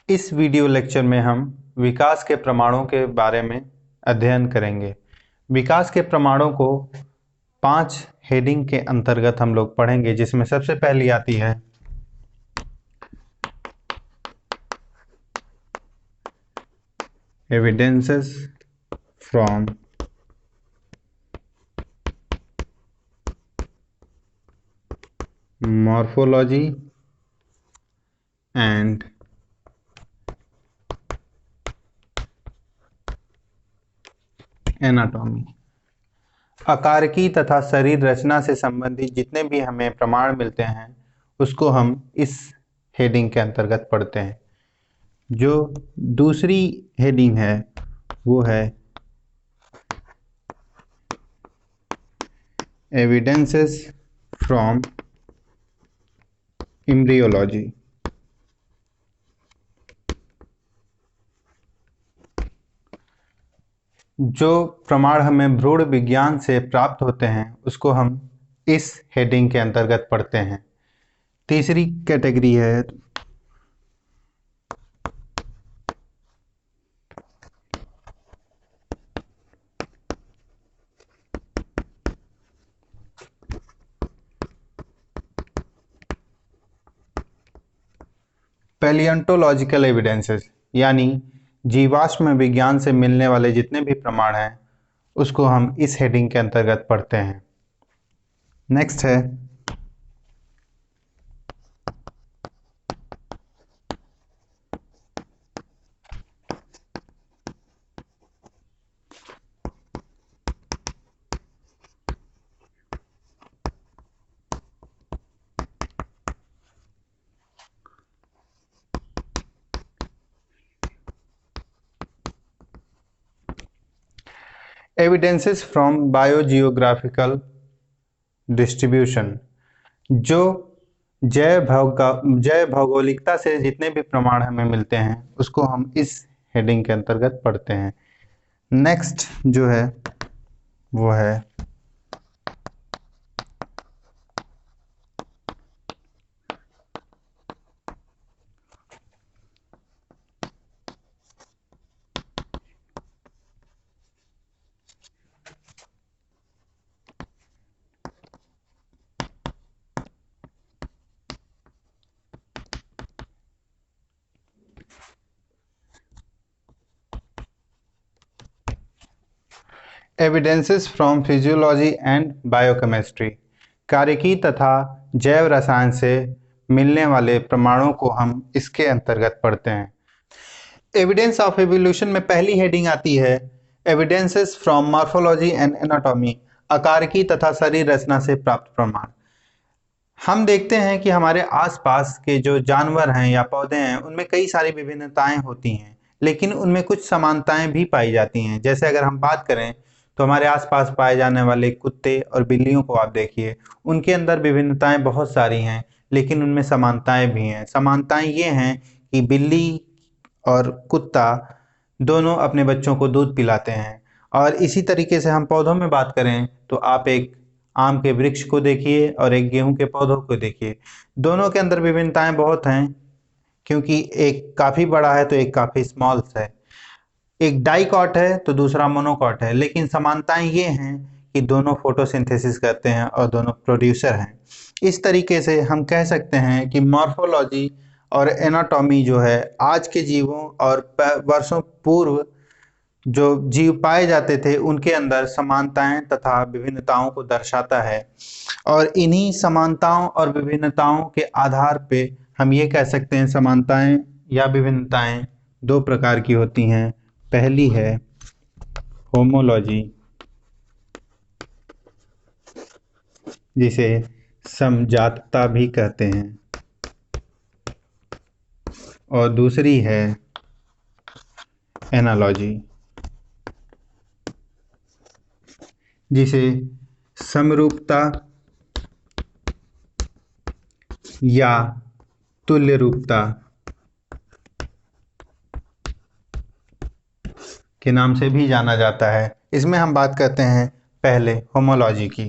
इस video lecture में हम विकास के प्रमाणों के बारे में अध्ययन करेंगे। विकास के प्रमाणों को 5 हेडिंग के अंतर्गत हम लोग पढ़ेंगे, जिसमें सबसे पहली आती है evidences from morphology and anatomy. आकारिकी तथा शरीर रचना से संबंधित जितने भी हमें प्रमाण मिलते हैं उसको हम इस हेडिंग के अंतर्गत पढ़ते हैं। जो दूसरी हेडिंग है वो है एविडेंसेस फ्रॉम एम्ब्रियोलॉजी। जो प्रमाण हमें भ्रूण विज्ञान से प्राप्त होते हैं उसको हम इस हेडिंग के अंतर्गत पढ़ते हैं। तीसरी कैटेगरी है पैलियोंटोलॉजिकल एविडेंसेस, यानी जीवाश्म विज्ञान से मिलने वाले जितने भी प्रमाण हैं उसको हम इस हेडिंग के अंतर्गत पढ़ते हैं। नेक्स्ट है एविडेंसेस फ्रॉम बायोजियोग्राफिकल डिस्ट्रीब्यूशन। जो जैव भौगोलिकता से जितने भी प्रमाण हमें मिलते हैं उसको हम इस हेडिंग के अंतर्गत पढ़ते हैं। नेक्स्ट जो है वो है evidences from physiology and biochemistry. कार्यकी तथा जैव रसायन से मिलने वाले प्रमाणों को हम इसके अंतर्गत पढ़ते हैं। एविडेंस ऑफ एवोल्यूशन में पहली हेडिंग आती है evidences from morphology and anatomy, आकारिकी तथा शरीर रचना से प्राप्त प्रमाण। हम देखते हैं कि हमारे आसपास के जो जानवर हैं या पौधे हैं उनमें कई सारी विभिन्नताएं होती हैं, लेकिन उनमें कुछ समानताएं भी पाई जाती हैं। जैसे अगर हम बात करें तो हमारे आसपास पाए जाने वाले कुत्ते और बिल्लियों को आप देखिए, उनके अंदर विभिन्नताएं बहुत सारी हैं लेकिन उनमें समानताएं भी हैं। समानताएं ये हैं कि बिल्ली और कुत्ता दोनों अपने बच्चों को दूध पिलाते हैं। और इसी तरीके से हम पौधों में बात करें तो आप एक आम के वृक्ष को देखिए और एक गेहूं के पौधों को देखिए, दोनों के अंदर विभिन्नताएं बहुत हैं क्योंकि एक काफ़ी बड़ा है तो एक काफ़ी स्मॉल है। एक डाइकॉट है तो दूसरा मोनोकॉट है, लेकिन समानताएं ये हैं कि दोनों फोटोसिंथेसिस करते हैं और दोनों प्रोड्यूसर हैं। इस तरीके से हम कह सकते हैं कि मॉर्फोलॉजी और एनाटॉमी जो है आज के जीवों और वर्षों पूर्व जो जीव पाए जाते थे उनके अंदर समानताएं तथा विभिन्नताओं को दर्शाता है। और इन्हीं समानताओं और विभिन्नताओं के आधार पे हम ये कह सकते हैं समानताएं या विभिन्नताएं दो प्रकार की होती हैं। पहली है होमोलॉजी, जिसे समजातता भी कहते हैं, और दूसरी है एनालॉजी, जिसे समरूपता या तुल्य रूपता के नाम से भी जाना जाता है। इसमें हम बात करते हैं पहले होमोलॉजी की।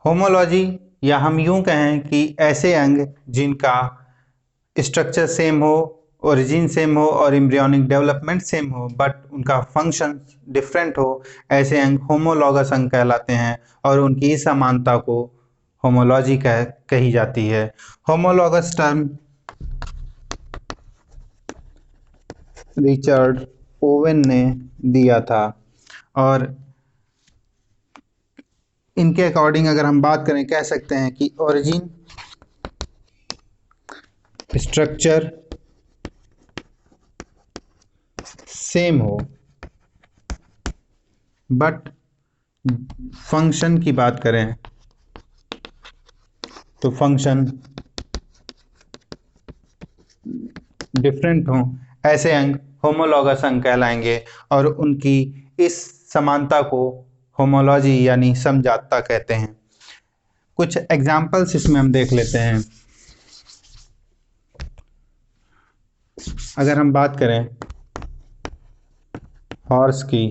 होमोलॉजी या हम यूं कहें कि ऐसे अंग जिनका स्ट्रक्चर सेम हो, ओरिजिन सेम हो और एम्ब्रियोनिक डेवलपमेंट सेम हो बट उनका फंक्शन डिफरेंट हो, ऐसे अंग होमोलॉगस अंग कहलाते हैं और उनकी इस समानता को होमोलॉजी कही जाती है। होमोलॉगस टर्म रिचर्ड ओवेन ने दिया था और इनके अकॉर्डिंग अगर हम बात करें कह सकते हैं कि ओरिजिन, स्ट्रक्चर सेम हो बट फंक्शन की बात करें तो फंक्शन डिफरेंट हो, ऐसे अंग होमोलॉगस अंग कहलाएंगे और उनकी इस समानता को होमोलॉजी यानी समजातता कहते हैं। कुछ एग्जाम्पल्स इसमें हम देख लेते हैं। अगर हम बात करें हॉर्स की,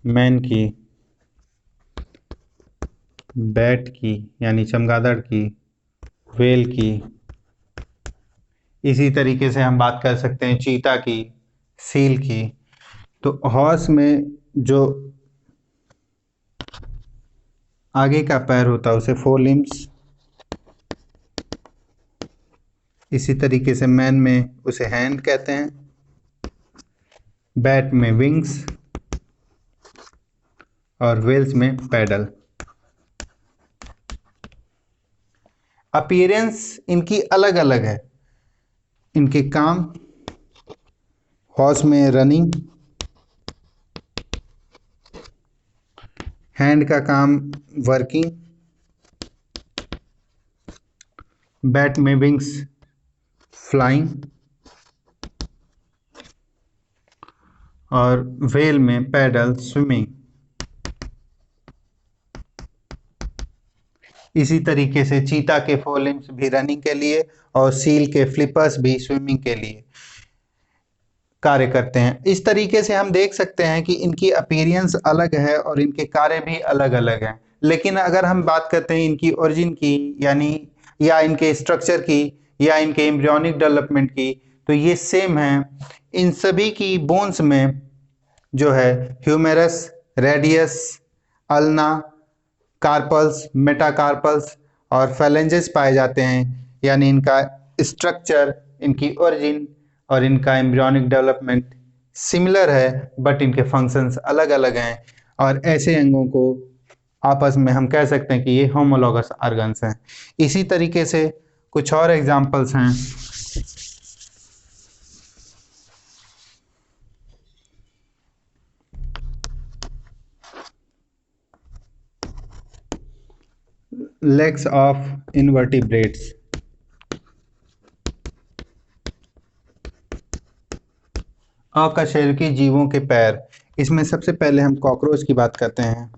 मैन की, बैट की यानी चमगादड़ की, व्हेल की, इसी तरीके से हम बात कर सकते हैं चीता की, सील की। तो हॉर्स में जो आगे का पैर होता है उसे फोर लिम्स, इसी तरीके से मैन में उसे हैंड कहते हैं, बैट में विंग्स और व्हेल्स में पैडल। अपीयरेंस इनकी अलग अलग है। इनके काम, हॉर्स में रनिंग, हैंड का काम वर्किंग, बैट में विंग्स फ्लाइंग और व्हेल में पैडल स्विमिंग। इसी तरीके से चीता के फोर लिम्स भी रनिंग के लिए और सील के फ्लिपर्स भी स्विमिंग के लिए कार्य करते हैं। इस तरीके से हम देख सकते हैं कि इनकी अपीयरेंस अलग है और इनके कार्य भी अलग अलग हैं। लेकिन अगर हम बात करते हैं इनकी ओरिजिन की यानी या इनके स्ट्रक्चर की या इनके एम्ब्रियोनिक डेवलपमेंट की, तो ये सेम हैं। इन सभी की बोन्स में जो है ह्यूमेरस, रेडियस, अल्ना, कार्पल्स, मेटाकार्पल्स और फैलेंजेस पाए जाते हैं। यानी इनका स्ट्रक्चर, इनकी ओरिजिन और इनका एम्ब्रियोनिक डेवलपमेंट सिमिलर है बट इनके फंक्शंस अलग अलग हैं और ऐसे अंगों को आपस में हम कह सकते हैं कि ये होमोलॉगस ऑर्गन्स हैं। इसी तरीके से कुछ और एग्जांपल्स हैं। लेग्स ऑफ इनवर्टिब्रेट्स, अकशेरुकी जीवों के पैर। इसमें सबसे पहले हम कॉकरोच की बात करते हैं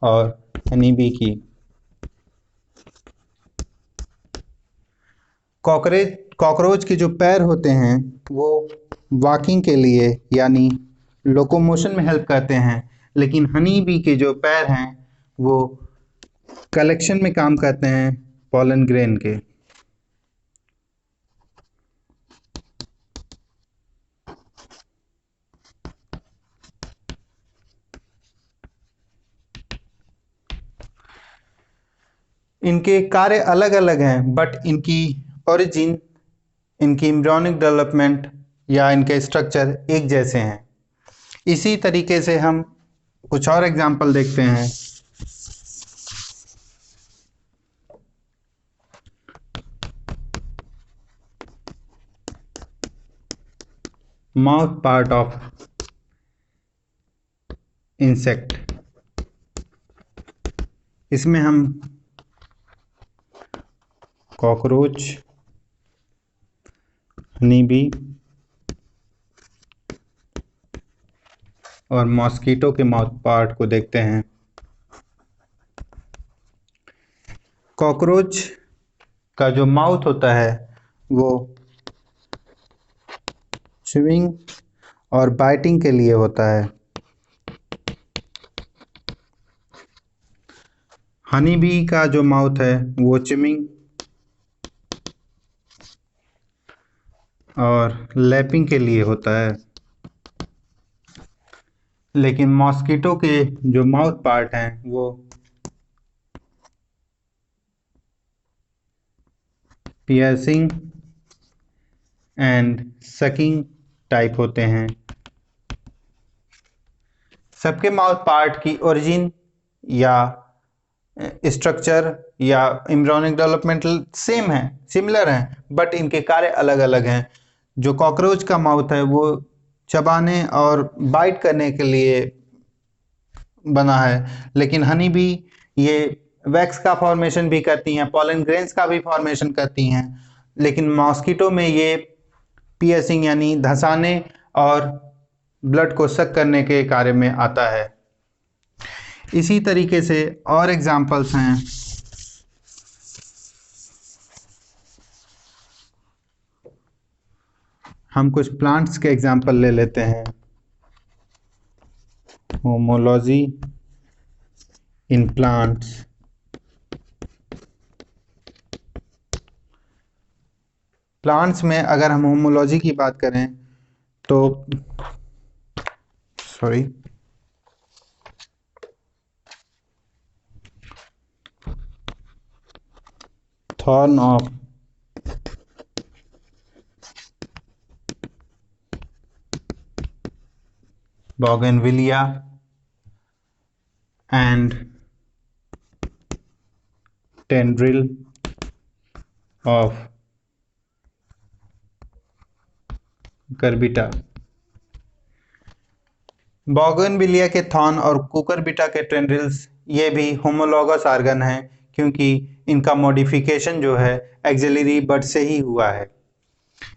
और हनीबी की। कॉकरोच के जो पैर होते हैं वो वॉकिंग के लिए यानी लोकोमोशन में हेल्प करते हैं, लेकिन हनी बी के जो पैर हैं वो कलेक्शन में काम करते हैं पॉलन ग्रेन के। इनके कार्य अलग अलग हैं बट इनकी ओरिजिन, इनकी एम्ब्रियोनिक डेवलपमेंट या इनके स्ट्रक्चर एक जैसे हैं। इसी तरीके से हम कुछ और एग्जाम्पल देखते हैं। माउथ पार्ट ऑफ इंसेक्ट, इसमें हम कॉकरोच, हनीबी और मॉस्किटो के माउथ पार्ट को देखते हैं। कॉकरोच का जो माउथ होता है वो च्यूइंग और बाइटिंग के लिए होता है। हनी बी का जो माउथ है वो चिमिंग और लैपिंग के लिए होता है, लेकिन मॉस्किटो के जो माउथ पार्ट हैं वो पियर्सिंग एंड सकिंग टाइप होते हैं। सबके माउथ पार्ट की ओरिजिन या स्ट्रक्चर या एम्ब्रियोनिक डेवलपमेंटल सेम है, सिमिलर हैं, बट इनके कार्य अलग अलग हैं। जो कॉकरोच का माउथ है वो चबाने और बाइट करने के लिए बना है, लेकिन हनी बी ये वैक्स का फॉर्मेशन भी करती हैं, पॉलन ग्रेन्स का भी फॉर्मेशन करती हैं, लेकिन मॉस्किटो में ये पियर्सिंग यानी धंसाने और ब्लड को सक करने के कार्य में आता है। इसी तरीके से और एग्जाम्पल्स हैं। हम कुछ प्लांट्स के एग्जाम्पल ले लेते हैं। Homology in plants. प्लांट्स में अगर हम होमोलॉजी की बात करें तो thorn of bougainvillea and tendril of Cucurbita. Bougainvillea के थॉर्न और कुकुरबिटा के टेंड्रिल्स ये भी होमोलॉगस ऑर्गन हैं, क्योंकि इनका मॉडिफिकेशन जो है एक्सिलरी बड से ही हुआ है।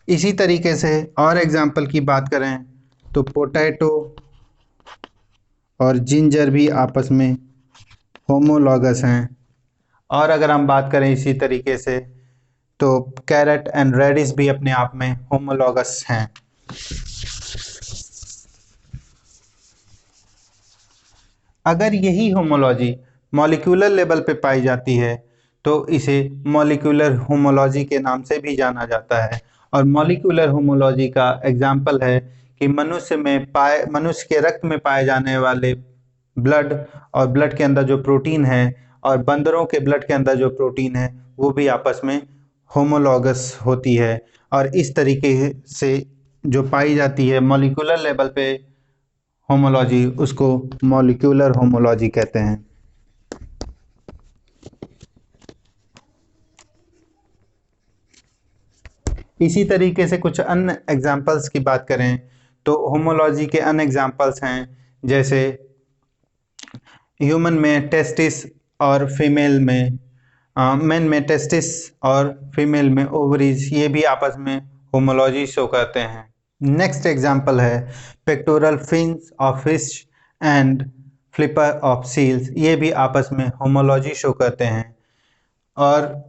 इसी तरीके से और एग्जाम्पल की बात करें तो पोटैटो और जिंजर भी आपस में होमोलॉगस हैं। और अगर हम बात करें इसी तरीके से तो कैरेट एंड रेडिश भी अपने आप में होमोलॉगस हैं। अगर यही होमोलॉजी मॉलिक्यूलर लेवल पे पाई जाती है तो इसे मॉलिक्यूलर होमोलॉजी के नाम से भी जाना जाता है। और मॉलिक्यूलर होमोलॉजी का एग्जाम्पल है कि मनुष्य के रक्त में पाए जाने वाले ब्लड और ब्लड के अंदर जो प्रोटीन है और बंदरों के ब्लड के अंदर जो प्रोटीन है वो भी आपस में होमोलॉगस होती है। और इस तरीके से जो पाई जाती है मॉलिक्यूलर लेवल पे होमोलॉजी, उसको मॉलिक्यूलर होमोलॉजी कहते हैं। इसी तरीके से कुछ अन्य एग्जाम्पल्स की बात करें तो होमोलॉजी के अन्य एग्जाम्पल्स हैं, जैसे ह्यूमन में टेस्टिस और फीमेल में मेन में टेस्टिस और फीमेल में ओवरीज, ये भी आपस में होमोलॉजी शो करते हैं। नेक्स्ट एग्जाम्पल है pectoral fins of fish and flipper of seals, ये भी आपस में होमोलॉजी शो करते हैं। और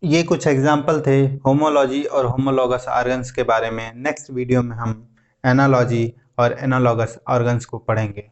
ये कुछ एग्जाम्पल थे होमोलॉजी और होमोलॉगस ऑर्गन्स के बारे में। नेक्स्ट वीडियो में हम एनालॉजी और एनालॉगस ऑर्गन्स को पढ़ेंगे।